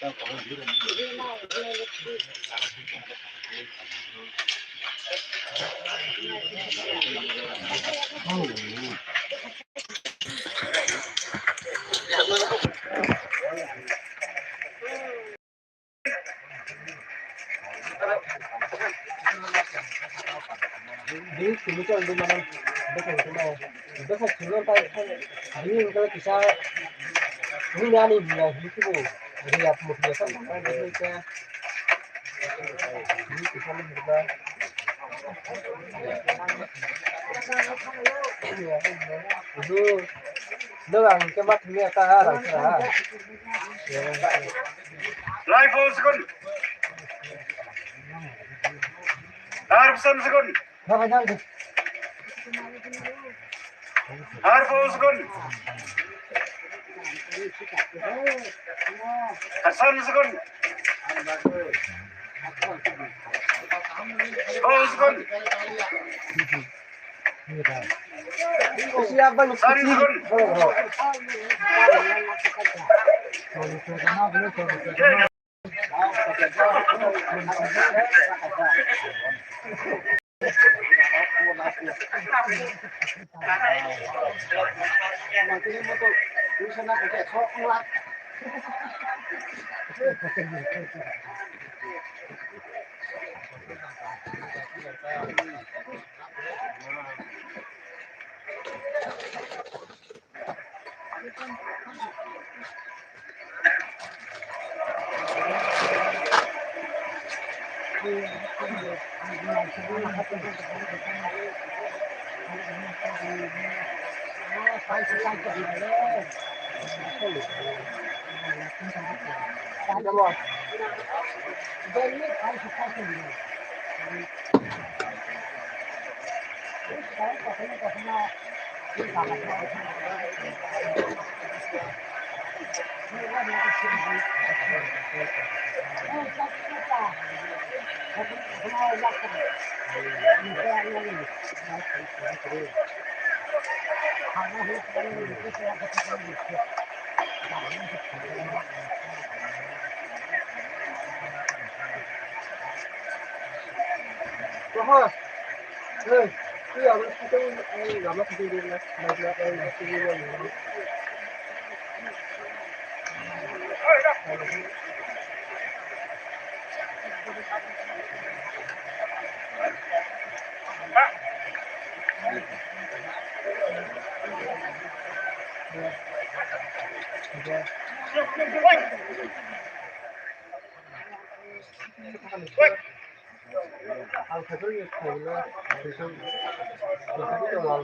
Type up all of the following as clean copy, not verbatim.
Ini sini tuh di mana? Udah kok sudah kan ini kalau bisa ini nyari ya gitu bu. Jadi ya biasa kan jadi kayak ini bisa juga. Itu doang coba ini apa rasa. Live full second. Harf second. Apa jangan Harf full second. Hasan second. Full second. siapa lu? Sari second. Wah, iya, kita nggak mau tidur lah, nggak tidur lagi. Alfabetnya sekolah, besok kalau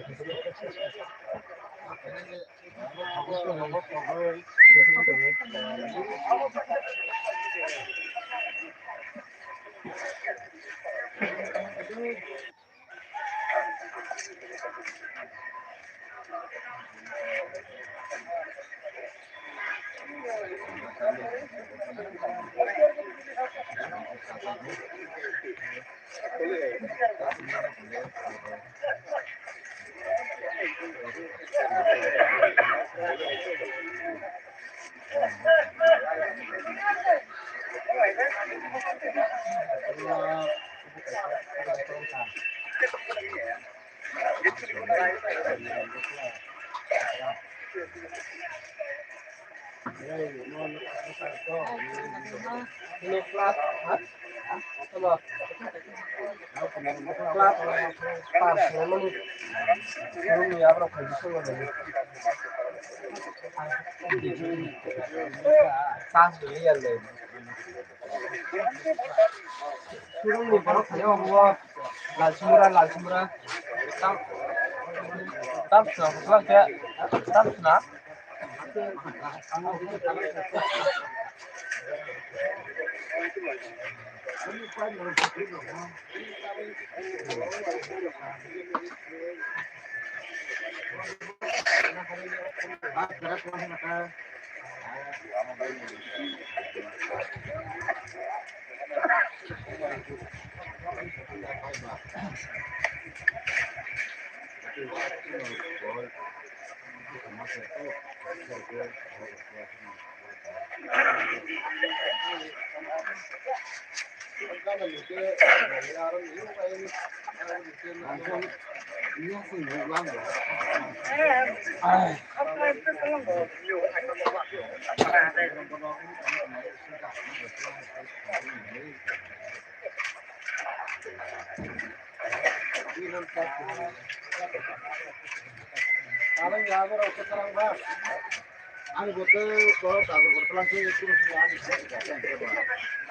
Ani bote kalau tak berkelan sih itu mesti ani.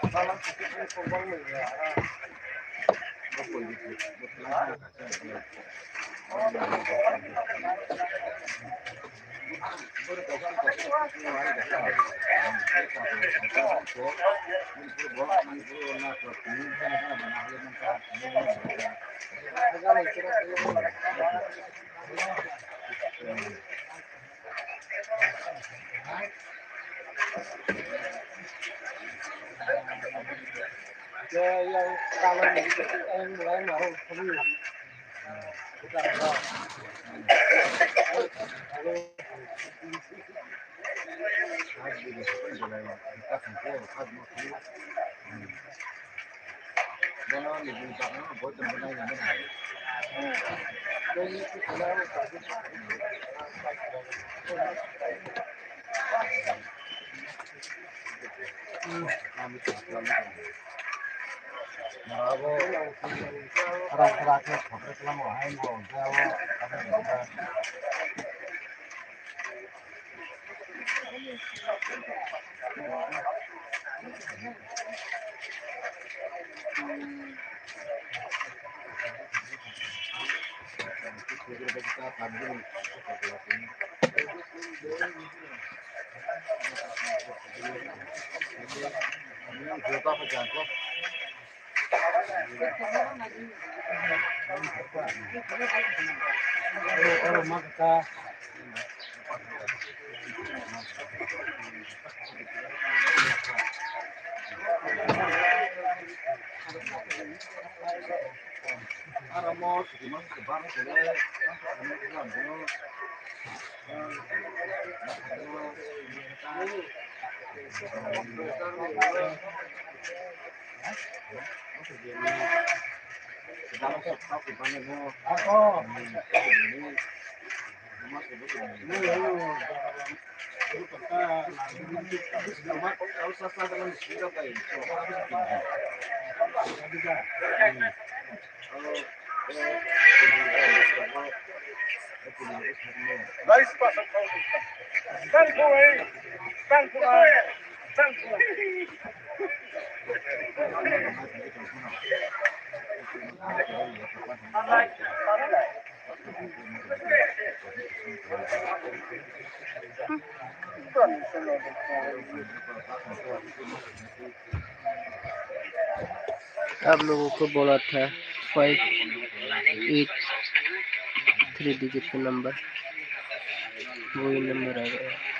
Kalau kita kompon ya. Yang kalau yang mulai marah kami kita ada keras-kerasnya seperti selama hari mau jauh maka Aramos, gimana sebarang boleh Dá espaço. Sai por aí. Sai por aí. Sai por aí. आप लोगों को बोला था 583 डिजिट का नंबर, वही नंबर आ गया।